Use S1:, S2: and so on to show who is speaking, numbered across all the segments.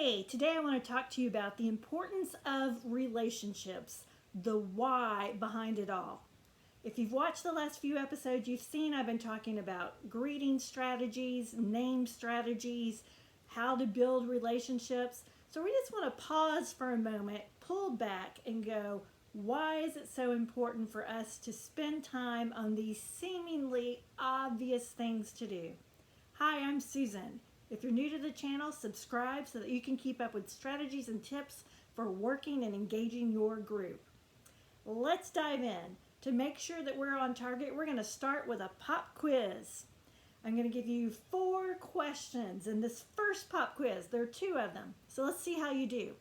S1: Hey, today I want to talk to you about the importance of relationships, the why behind it all. If you've watched the last few episodes, you've seen I've been talking about greeting strategies, name strategies, how to build relationships. So we just want to pause for a moment, pull back, and go, why is it so important for us to spend time on these seemingly obvious things to do? Hi, I'm Susan. If you're new to the channel, subscribe so that you can keep up with strategies and tips for working and engaging your group. Let's dive in. To make sure that we're on target, we're going to start with a pop quiz. I'm going to give you 4 questions in this first pop quiz. There are 2 of them, so let's see how you do.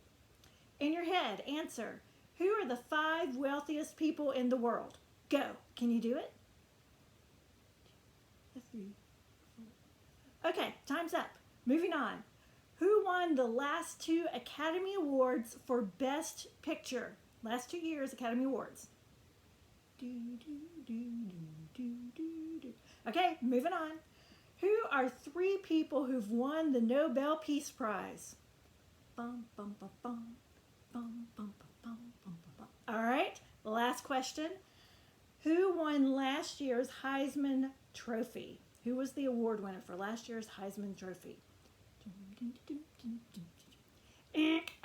S1: In your head, answer, who are the 5 wealthiest people in the world? Go. Can you do it? Okay, time's up. Moving on. Who won the last 2 Academy Awards for Best Picture? Last 2 years, Academy Awards. Okay, moving on. Who are 3 people who've won the Nobel Peace Prize? All right, the last question. Who won last year's Heisman Trophy? Who was the award winner for last year's Heisman Trophy?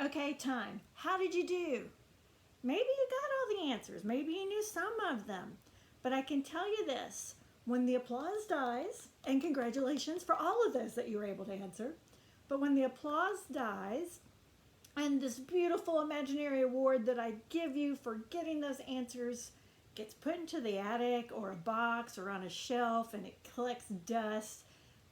S1: Okay, time. How did you do? Maybe you got all the answers. Maybe you knew some of them. But I can tell you this. When the applause dies, and congratulations for all of those that you were able to answer, but when the applause dies, and this beautiful imaginary award that I give you for getting those answers gets put into the attic or a box or on a shelf and it collects dust,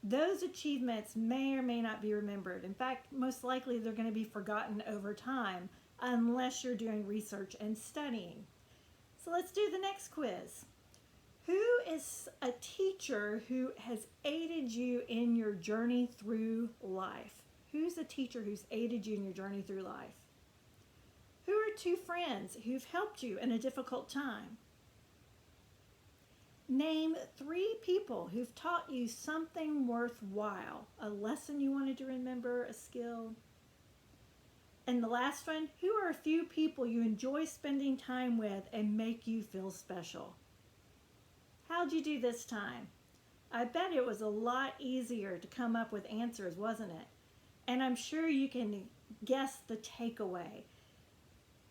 S1: those achievements may or may not be remembered. In fact, most likely they're going to be forgotten over time unless you're doing research and studying. So let's do the next quiz. Who is a teacher who has aided you in your journey through life? Who's a teacher who's aided you in your journey through life? Who are 2 friends who've helped you in a difficult time? Name 3 people who've taught you something worthwhile, a lesson you wanted to remember, a skill. And the last one, who are a few people you enjoy spending time with and make you feel special? How'd you do this time? I bet it was a lot easier to come up with answers, wasn't it? And I'm sure you can guess the takeaway.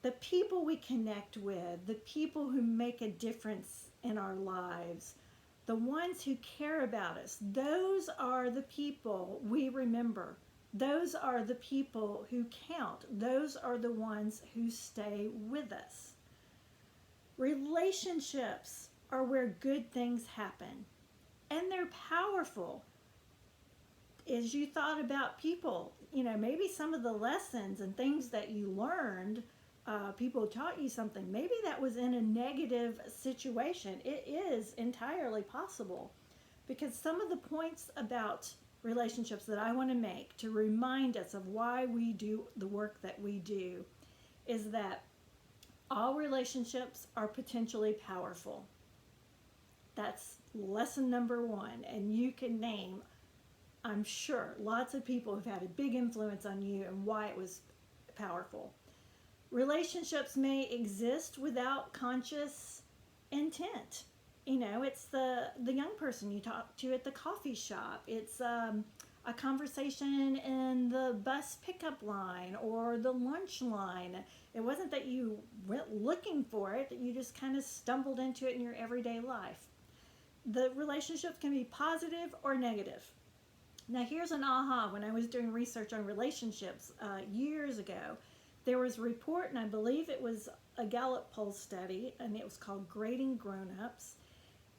S1: The people we connect with, the people who make a difference in our lives, the ones who care about us, those are the people we remember. Those are the people who count. Those are the ones who stay with us. Relationships are where good things happen, and they're powerful. As you thought about people, maybe some of the lessons and things that you learned, people taught you something. Maybe that was in a negative situation. It is entirely possible, because some of the points about relationships that I want to make to remind us of why we do the work that we do is that all relationships are potentially powerful. That's lesson number 1, and you can name, I'm sure, lots of people who've had a big influence on you and why it was powerful. Relationships may exist without conscious intent. It's the young person you talk to at the coffee shop. It's a conversation in the bus pickup line or the lunch line. It wasn't that you went looking for it, that you just kind of stumbled into it in your everyday life. The relationships can be positive or negative. Now here's an aha. When I was doing research on relationships years ago, there was a report, and I believe it was a Gallup poll study, and it was called Grading Grown-Ups.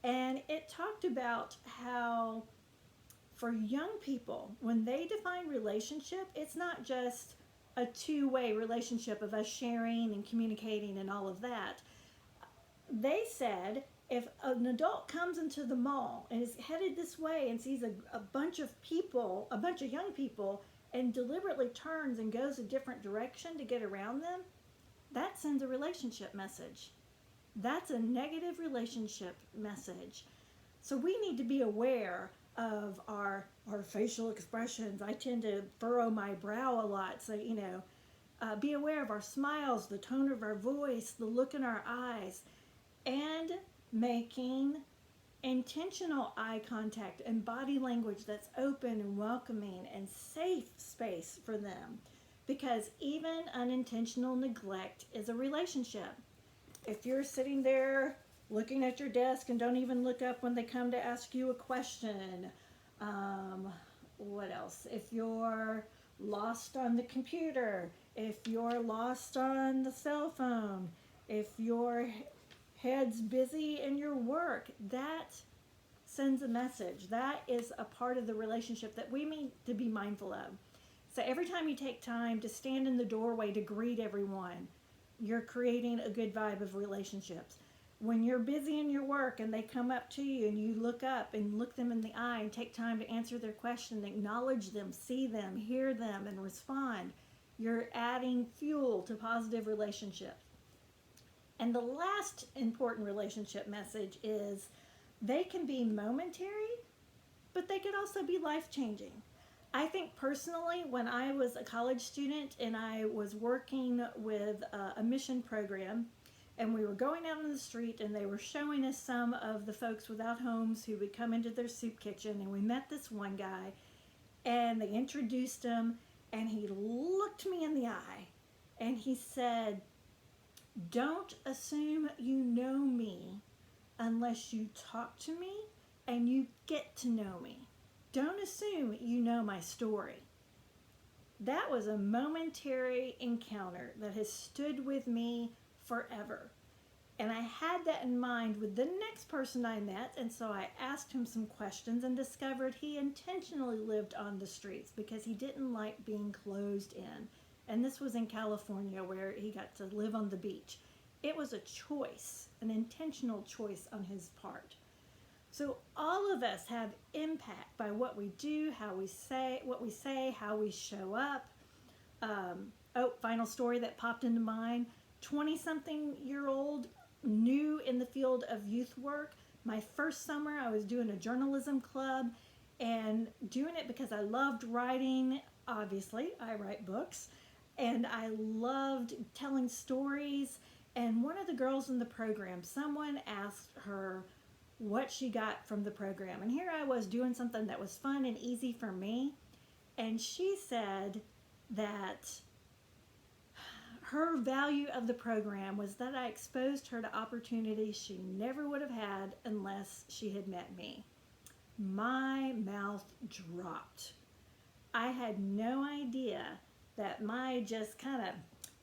S1: And it talked about how for young people, when they define relationship, it's not just a 2-way relationship of us sharing and communicating and all of that. They said if an adult comes into the mall and is headed this way and sees a bunch of people, a bunch of young people, and deliberately turns and goes a different direction to get around them, that sends a relationship message. That's a negative relationship message. So we need to be aware of our our facial expressions. I tend to furrow my brow a lot. So, be aware of our smiles, the tone of our voice, the look in our eyes, and making intentional eye contact and body language that's open and welcoming and safe space for them. Because even unintentional neglect is a relationship. If you're sitting there looking at your desk and don't even look up when they come to ask you a question, what else? If you're lost on the computer, if you're lost on the cell phone, if your head's busy in your work, that sends a message. That is a part of the relationship that we need to be mindful of. So every time you take time to stand in the doorway to greet everyone, you're creating a good vibe of relationships. When you're busy in your work and they come up to you and you look up and look them in the eye and take time to answer their question, acknowledge them, see them, hear them, and respond, you're adding fuel to positive relationships. And the last important relationship message is they can be momentary, but they could also be life-changing. I think personally, when I was a college student and I was working with a mission program, and we were going out on the street and they were showing us some of the folks without homes who would come into their soup kitchen, and we met this one guy and they introduced him and he looked me in the eye and he said, "Don't assume you know me unless you talk to me and you get to know me. Don't assume you know my story." That was a momentary encounter that has stood with me forever. And I had that in mind with the next person I met, and so I asked him some questions and discovered he intentionally lived on the streets because he didn't like being closed in. And this was in California where he got to live on the beach. It was a choice, an intentional choice on his part. So all of us have impact by what we do, how we say, how we show up. Final story that popped into mind. 20-something-year-old, new in the field of youth work. My first summer, I was doing a journalism club and doing it because I loved writing. Obviously, I write books. And I loved telling stories. And one of the girls in the program, someone asked her what she got from the program. And here I was doing something that was fun and easy for me. And she said that her value of the program was that I exposed her to opportunities she never would have had unless she had met me. My mouth dropped. I had no idea that my just kind of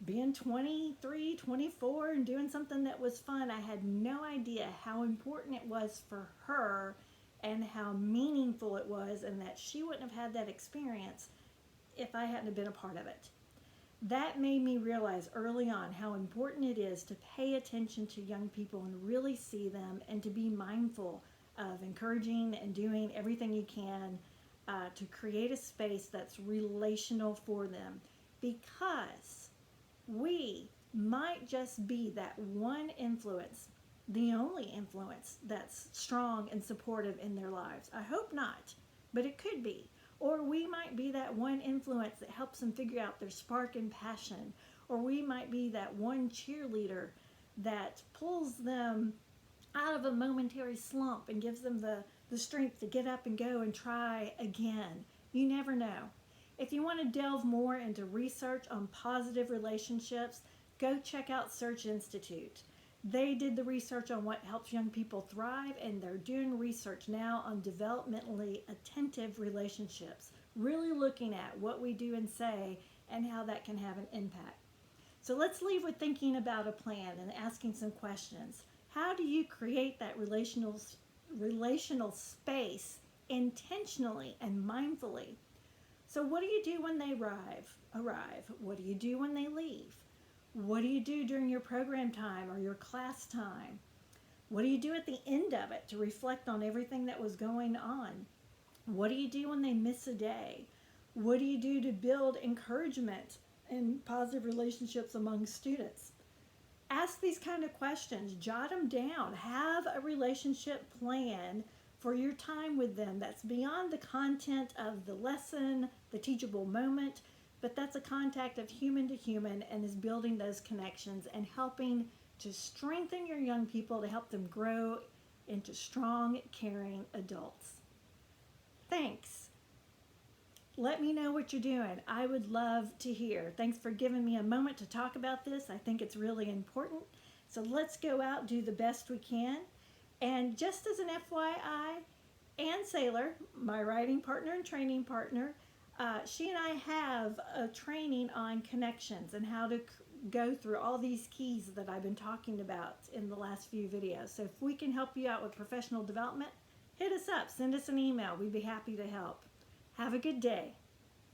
S1: being 23, 24 and doing something that was fun, I had no idea how important it was for her and how meaningful it was, and that she wouldn't have had that experience if I hadn't been a part of it. That made me realize early on how important it is to pay attention to young people and really see them, and to be mindful of encouraging and doing everything you can to create a space that's relational for them, because we might just be that one influence, the only influence that's strong and supportive in their lives. I hope not, but it could be. Or we might be that one influence that helps them figure out their spark and passion. Or we might be that one cheerleader that pulls them out of a momentary slump and gives them the strength to get up and go and try again. You never know. If you want to delve more into research on positive relationships, go check out Search Institute. They did the research on what helps young people thrive, and they're doing research now on developmentally attentive relationships, really looking at what we do and say and how that can have an impact. So let's leave with thinking about a plan and asking some questions. How do you create that relational space intentionally and mindfully? So what do you do when they arrive? What do you do when they leave? What do you do during your program time or your class time? What do you do at the end of it to reflect on everything that was going on? What do you do when they miss a day? What do you do to build encouragement and positive relationships among students? Ask these kind of questions, jot them down, have a relationship plan for your time with them that's beyond the content of the lesson, the teachable moment, but that's a contact of human to human and is building those connections and helping to strengthen your young people to help them grow into strong, caring adults. Thanks. Let me know what you're doing. I would love to hear. Thanks for giving me a moment to talk about this. I think it's really important. So let's go out, do the best we can. And just as an FYI, Ann Saylor, my writing partner and training partner, she and I have a training on connections and how to go through all these keys that I've been talking about in the last few videos. So if we can help you out with professional development, hit us up, send us an email. We'd be happy to help. Have a good day.